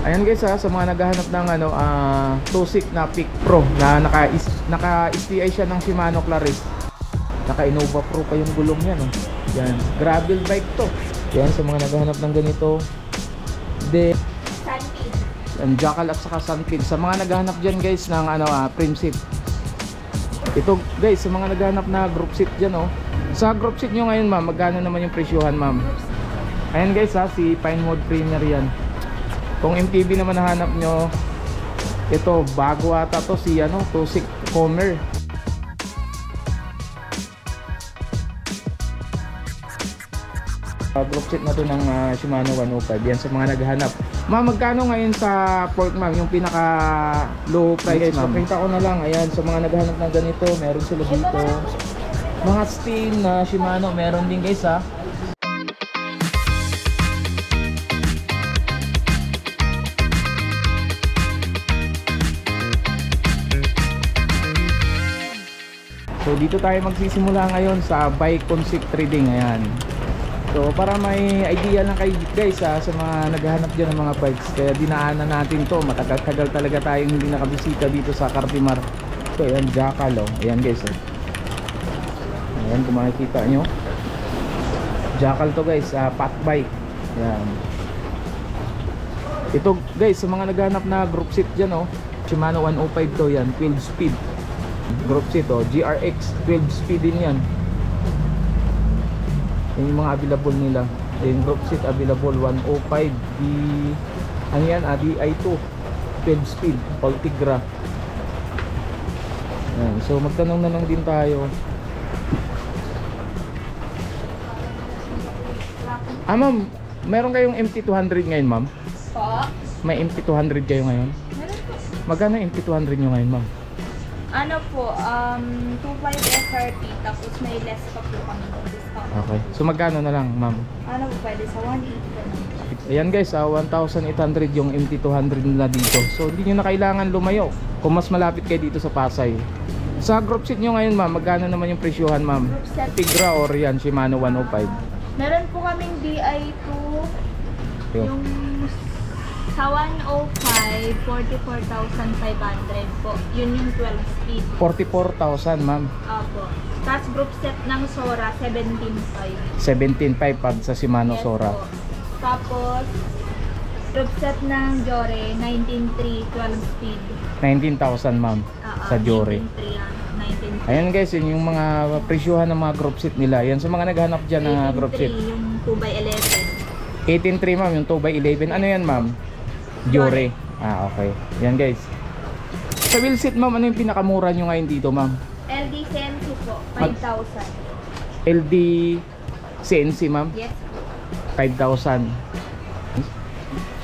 Ayan guys sa mga naghahanap ng ano, Tusik na Peak Pro na naka-STI siya ng Shimano Claris. Naka-Innova Pro pa yung gulong yan. Yan, gravel bike to. Yan sa mga naghahanap ng ganito. Sunpid. Ang Jackal at saka Sunpid. Sa mga naghahanap dyan guys ng ano, frame seat. Ito guys, sa mga naghahanap na group seat dyan Sa group seat nyo ngayon ma'am, magkano naman yung presyuhan ma'am? Ayan guys si Pinewood Premier yan. Kung MTB naman nahanap nyo, ito bago ata to si Tusik Comer. Group set na to ng Shimano 105. Yan sa mga naghahanap. Ma'am, magkano ngayon sa pork ma'am? Yung pinaka low price ma'am? Pakita ko na lang. Ayan, sa mga naghahanap ng ganito, meron sila dito. Mga steel na Shimano, meron din guys So dito tayo magsisimula ngayon sa bike concept trading. Ayan. So para may idea lang kayo guys sa mga naghahanap dyan ng mga bikes. Kaya dinaanan natin to. Matagal-tagal talaga tayong hindi nakabisita dito sa Cartimar. So ayan, Jackal Ayan guys Ayan kung makikita nyo, Jackal to guys, fat bike. Ayan. Ito guys sa mga naghahanap na group seat dyan Shimano 105 to yan, 12 speed group seat GRX 12 speed din yan. Yung mga available nila. Yung group seat available 105 ano yan, DI2 12 speed Ultigra. Yan. So magtanong na lang din tayo. Ma'am, meron kayong MT200 ngayon ma'am? Po? May MT200 kayo ngayon? Meron po. Magkano MT200 nyo ngayon ma'am? Ano po, 2.5 FRP, tapos may less pa po kami ng discount. Okay. So magkano na lang ma'am? Ano po, pwede sa 180 na lang. Ayan guys, 1,800 yung MT200 nila dito. So hindi nyo na kailangan lumayo kung mas malapit kayo dito sa Pasay. Sa group seat nyo ngayon ma'am, magkano naman yung presyuhan ma'am? Tigra or yan, Shimano 105? Meron po kaming DI2, yung sa 105, 44,500 po. Yun yung 12 speed. 44,000 ma'am. Opo. Tapos group set ng Sora, 17,500. 17,500 pag sa Shimano Sora. Po. Tapos group set ng Jore, 19,300, 12 speed. 19,000 ma'am sa Jore. 19,300. Ayan guys, yun yung mga presyuhan ng mga group seat nila. Yan sa mga naghanap dyan ng group seat. Yung 2x11. 18.3 ma'am, yung 2x11. Ano yan ma'am? Jore. Okay. Yan guys. Sa wheel seat ma'am, ano yung pinakamura nyo ngayon dito ma'am? LD Sensu po, 5,000. LD CNC ma'am? Yes. 5,000.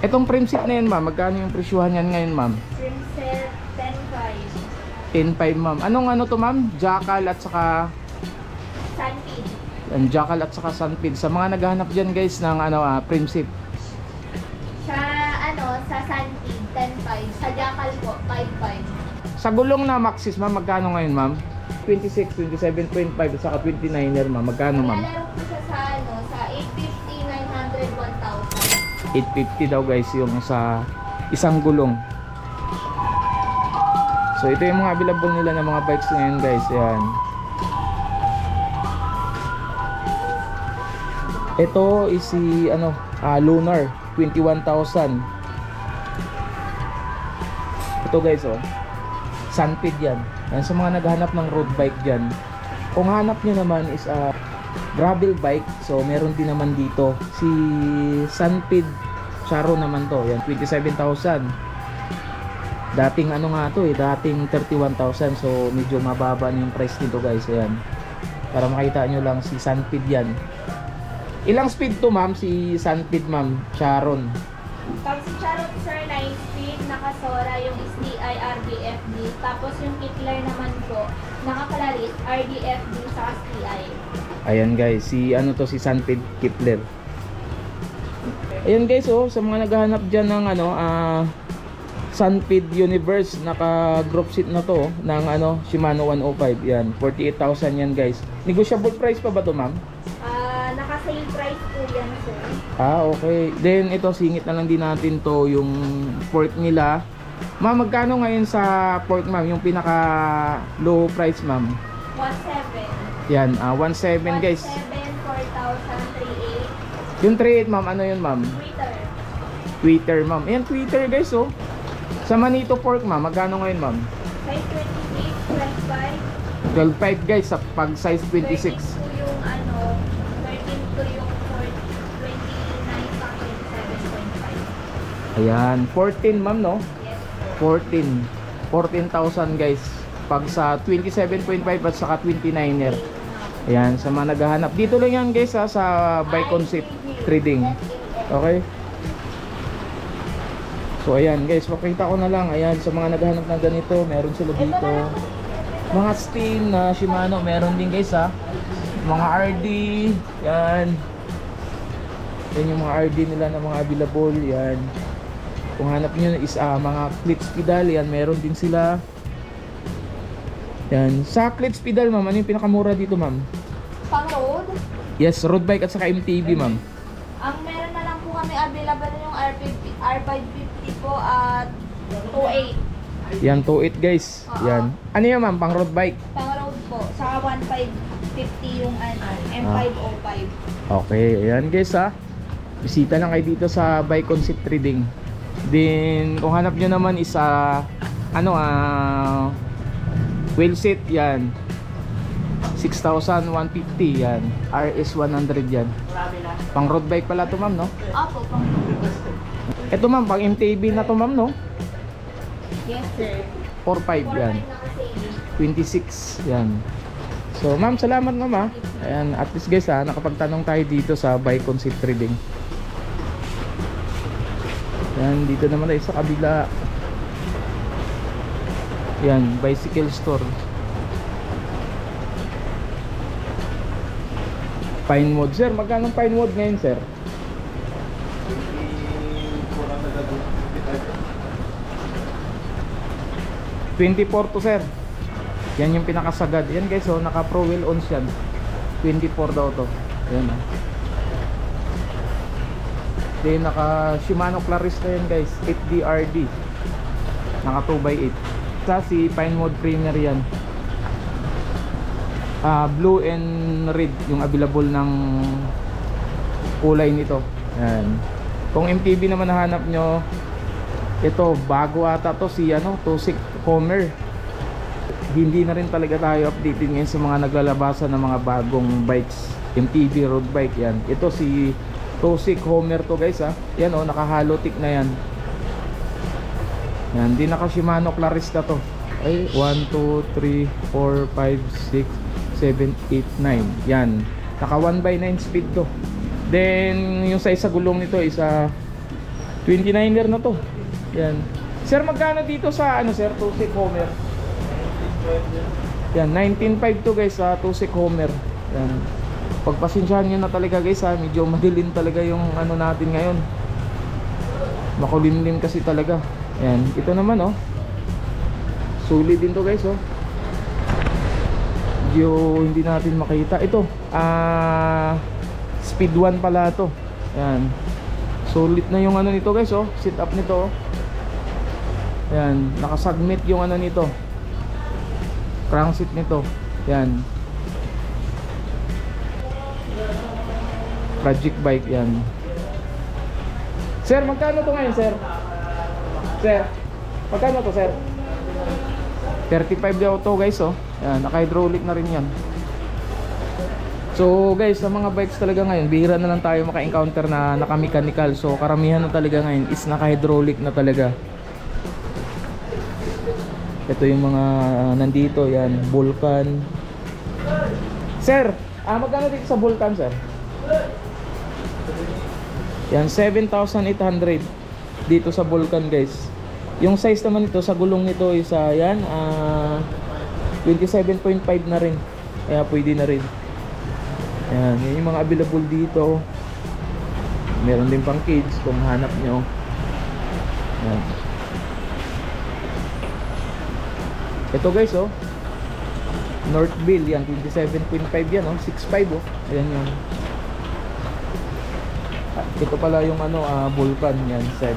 Etong frame seat na yan ma'am, magkano yung presyuhan yan ngayon ma'am? Frame set, 10,500. 10.5 ma'am. Anong ano to ma'am? Jackal at saka Sunpid. ang Jackal at saka Sunpid. Sa mga naghahanap dyan guys ng frame seat. Sa Sunpid, 10,500. Sa Jackal po, 5,500. Sa gulong na Maxxis ma'am, magkano ngayon ma'am? 26, 27.5 at saka 29er ma'am. Magkano ma'am? Nilalaro po siya sa 850, 900, 1,000. 850 daw guys yung sa isang gulong. So ito yung mga available nila ng mga bikes ngayon guys. Yan. Ito is si Lunar 21,000. Ito guys Sunpid yan. Yan sa mga naghahanap ng road bike dyan. Kung hanap nyo naman is gravel bike, so meron din naman dito si Sunpid Charo naman to. Yan 27,000. Dating dating 31,000. So medyo mababa na yung price nito guys. Ayan. Para makita nyo lang si Sunpid yan. Ilang speed to ma'am si Sunpid ma'am? Charon. Pag si Charon sir, 9 speed, nakasora yung SDI RDFD. Tapos yung Kickler naman po, nakakalaris RDFD sa SDI. Ayan guys, si Sunpid Kickler. Ayan guys sa mga naghahanap dyan ng Sunpid Universe, naka group seat na to ng Shimano 105. Yan, 48,000 yan guys. Negotiable price pa ba to ma'am? Naka-sale price po yan sir. Ah, okay. Then ito, singit na lang din natin to, yung pork nila. Ma'am, magkano ngayon sa pork, ma'am? Yung pinaka low price, ma'am? 1.7. Yan, 1.7 guys. 1.7, 4,000, 3.8. Yung 3.8, ma'am, ano yun, ma'am? Twitter. Twitter, ma'am. Ayan, Twitter guys, oh. Sa Manito pork, ma'am, magkano ngayon, ma'm? Size 26, 12.5 guys, sa pag size 26. 13 yung ano, 13 yung 29 sa akin, 7.5. Ayan, 14 ma'am, no? Yes. 14,000 guys. Pag sa 27.5 at saka 29er. Ayan, sa mga naghahanap. Dito lang yan guys ha, sa Buy Concept Trading. Okay? So ayan guys, pakita ko na lang. Ayan, sa mga naghahanap ng ganito, meron sila dito. Mga steam na Shimano, meron din guys ha. Mga RD, yan. Yan yung mga RD nila na mga available, yan. Kung hanap nyo is mga clips pedal, yan, meron din sila. Yan. Sa clips pedal, ma'am, ano yung pinakamura dito, ma'am? Pang road, Yes, road bike at saka MTB, ma'am. ang meron na lang po kami available yung R550 po at 2.8. Yan, 2.8 guys. Oo. Yan. Ano yan, ma'am? Pang road bike. Pang road po, saka 1.550 yung ano, M505. Okay, ayan guys ha. Bisita lang kayo dito sa Buy Concept Trading. Then, kung hanap nyo naman is wheel set, yan. 6,150 yan. RS100 yan. Pang road bike pala to, ma'am, no? Opo, pang Ito, ma'am, pang MTB na to, ma'am, no? yes sir. 4.5 yan. 26 yan. So ma'am, salamat ma'am ha. Ayan, at least guys ha, nakapagtanong tayo dito sa Buy Concept Trading. Yan, dito naman tayo sa kabila. Yan, bicycle store. Pinewood, sir. Magkano Pinewood ngayon, sir? 24 to, sir. Yan yung pinakasagad. Yan guys, oh, naka pro wheel ons yan. 24 daw to. Yan oh. Then naka Shimano Clarista yan guys, 8DRD. Naka 2x8. Sa si Pinewood Premier yan. Blue and red yung available ng kulay nito. Yan. Kung MTB naman nahanap nyo, ito bago ata to si Tosik Homer. Hindi na rin talaga tayo updated ngayon sa mga naglalabasan ng mga bagong bikes, MTB road bike yan. Ito si Tosik Homer to guys ha. Yan oh, naka halotic na yan. Yan, di naka Shimano Clarista to. Ay, 1, 2, 3, 4, 5, 6, 7, 8, 9. Yan, naka 1/9 speed to. Then yung size sa gulong nito is 29er na to. Yan. Sir, magkano dito sa sir, Tosik Homer? Yan, 19.5 to guys sa Tosik Homer. Yan. Pagpasensyahan nyo na talaga guys ha, medyo madilim talaga yung natin ngayon. Makulimlim kasi talaga. Yan, ito naman oh. Sulit din to guys oh. Medyo hindi natin makita. Ito, speed 1 pala to. Yan. Sulit na yung nito guys oh, sit up nito oh. Yan, nakasubmit yung nito. Crankset nito. Yan. Project bike yan. Sir, magkano to ngayon, sir? Sir, magkano to, sir? 35 daw to guys oh. Yan, naka-hydraulic na rin yan. So guys, sa mga bikes talaga ngayon, bihira na lang tayo maka-encounter na naka-mechanical. So karamihan na talaga ngayon is naka-hydraulic na talaga. Ito yung mga nandito, yan, Vulcan. Sir, magkano dito sa Vulcan, sir? Yan, 7,800 dito sa Vulcan, guys. Yung size naman nito sa gulong nito is yan, 27.5 na rin. Kaya pwede na rin. Yan, yan yung mga available dito. Meron din pang kids kung hanap nyo. Yan. Ito guys oh, Northville yan, 27.5 yan oh, 6.5 oh. Ayan yun. Ito pala yung ano, Vulcan yan, 27.5.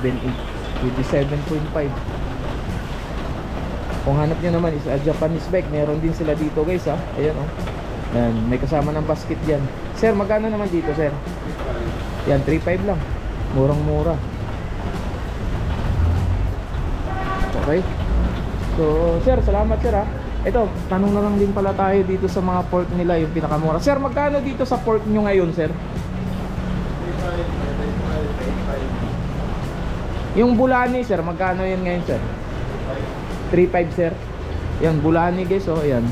Kung hanap nyo naman is a Japanese bike, meron din sila dito guys ha. Ayan oh. Yan, may kasama ng basket yan. Sir, magkano naman dito sir? Yan, 3.5 lang. Murang mura. Okay. So, sir, salamat sir ha. Ito, tanong na lang din pala tayo dito sa mga pork nila, yung pinakamura. Sir, magkano dito sa pork nyo ngayon sir? Yung Bulani sir, magkano yan ngayon sir? 3.5 sir. Yan, Bulani guys oh, ayan.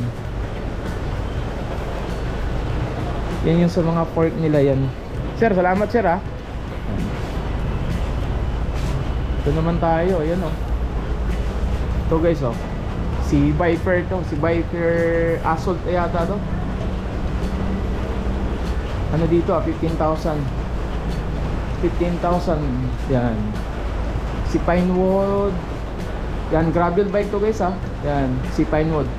Yan yung sa mga pork nila yan. Sir, salamat sir ha. Ito naman tayo, ayan oh. Ito guys oh. Si Viper to, si Viper Assault yata to. Ano dito 15,000. 15,000 yan. Si Pinewood. Yan, gravel bike to guys ha. Yan, si Pinewood.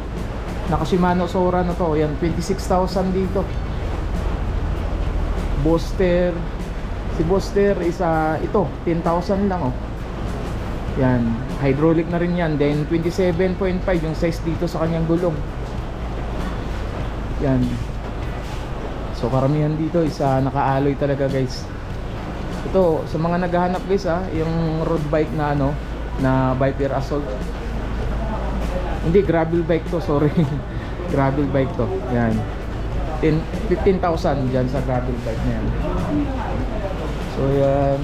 Naka Shimano Sora na to. Yan, 26,000 dito. Booster. Si Booster is ito, 10,000 lang oh. Yan, hydraulic na rin yan. Then 27.5 yung size dito sa kanyang gulong. Yan. So karamihan dito is naka-alloy talaga guys. Ito, sa mga naghahanap guys yung road bike na ano, na Viper Assault. Hindi, gravel bike to, sorry. Gravel bike to. Yan. 15,000 dyan sa gravel bike na yan. So yan.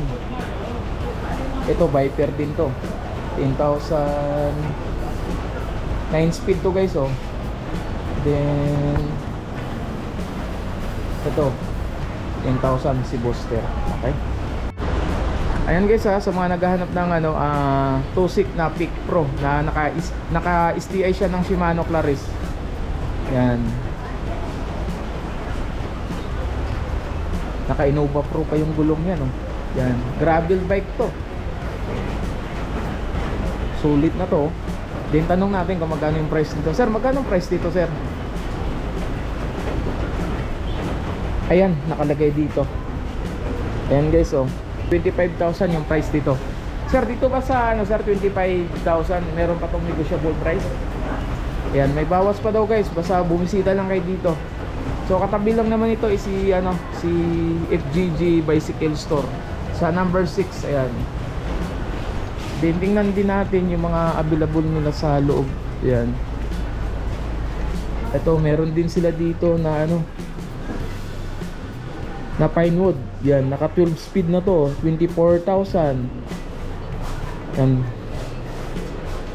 Ito Viper din to. 10,000. 9 speed to guys oh. Then ito 10,000 si Booster. Okay. Ayan guys sa mga naghahanap ng ano Tusik na Peak Pro na naka STI siya ng Shimano Claris. Yan. Naka Innova Pro pa yung gulong yan oh. Yan, gravel bike to. Sulit na to. Then tanong natin kung magkano yung price dito. Sir, magkano yung price dito, sir? Ayan, nakalagay dito. Ayan guys oh. 25,000 yung price dito. Sir, dito ba sa ano sir 25,000 meron pa tong negotiable price? Ayan, may bawas pa daw guys. Basta bumisita lang kayo dito. So katabi lang naman ito is si ano, si FGG Bicycle Store sa number 6. Ayan. Tingnan din natin yung mga available nila sa loob. Ayan. Ito, meron din sila dito na ano, na Pinewood. Yan, naka 12 speed na to, 24,000. Yan.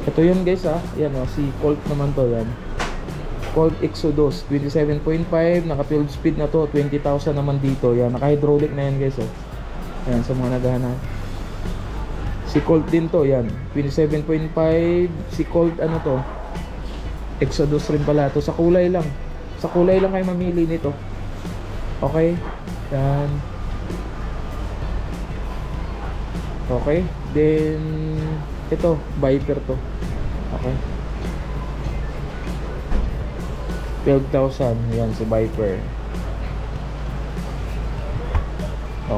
Ito yun guys yan si Colt naman to yan. Colt Exodus 27.5, naka 12 speed na to, 20,000 naman dito. Yan, naka hydraulic na yan guys Yan, sa mga naghahanap. Si Colt din to, yan 27.5. Si Colt ano to, Exodus rin pala to. Sa kulay lang kayo mamili nito. Okay. Yan. Okay. Then ito, Viper to. Okay. 12,000. Yan si Viper.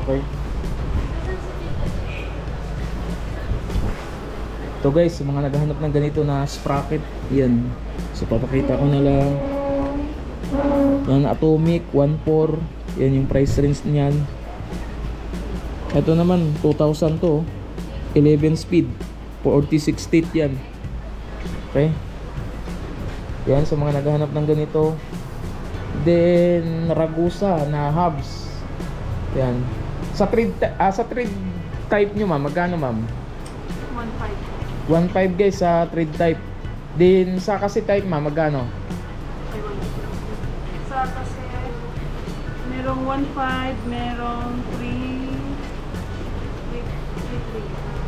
Okay. Ito guys, sa mga naghahanap ng ganito na sprocket, yan. So papakita ko na lang. Yan, Atomic 1.4. Yan yung price range niyan. Ito naman 2,000 to. 11 speed, 46 teeth yan. Okay. Yan sa mga naghahanap ng ganito. Then Ragusa na hubs. Yan. Sa thread type nyo ma'am, magkano ma'am? 1.5 guys sa thread type. Then sa kasi type ma'am, magkano? Sa kasi merong 1.5, merong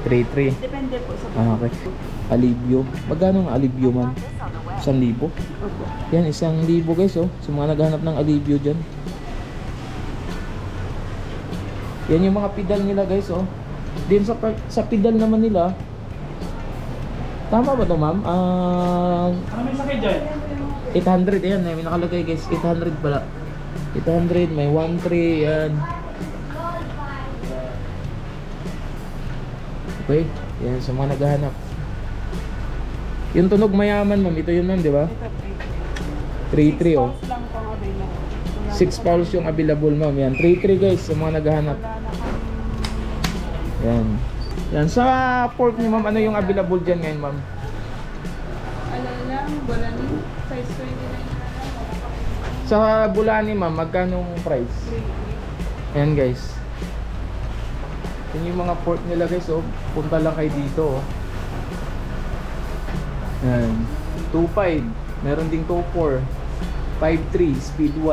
3.3. depende po sa Okay. Alivio. Magkano ang Alivio ma'am? 1,000? Yan, 1,000 guys oh. Sa mga naghahanap ng Alivio dyan. Yan yung mga pedal nila guys oh. Din sa pedal naman nila. Tama ba to ma'am? Ano may sakay dyan? 800 yan, may nakalagay guys. 800 pala. 800, may 1.3 yan. Okay? Yan, sa mga naghahanap. Yung tunog mayaman, ma'am. Ito yun, ma'am, di ba? Ito, 3-3, oh. Pounds lang pang available. Wala 6 na pounds yung available, ma'am. Yan, 3-3 guys, sa mga naghahanap. Wala na kami. Yan. Yan, sa pork niyo, ma'am, ano yung available dyan ngayon, ma'am? Ano lang, Bulani, size 29 na lang. Wala pa kami. Sa Bulani, ma'am, magkano price? 3. Ayan, guys. Yan yung mga pork nila, guys, oh. Punta lang kayo dito, oh. Yan. 2.5. Meron ding 2.4. 5.3. Speed 1.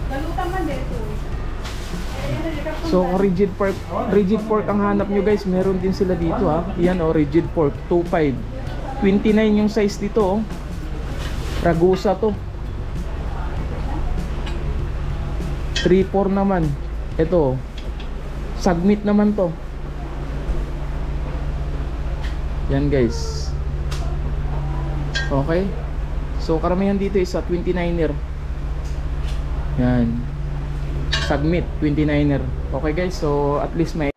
Galutan man dito. So, kung rigid pork ang hanap nyo, guys, meron din sila dito, ha. Yan, oh, rigid pork. 2.5. 29 yung size dito, oh. Ragusa to. 3.4 naman. Ito, oh. Submit naman to. Yan, guys. Okay. So karamihan dito is sa 29er. Yan. Submit 29er. Okay guys, so at least may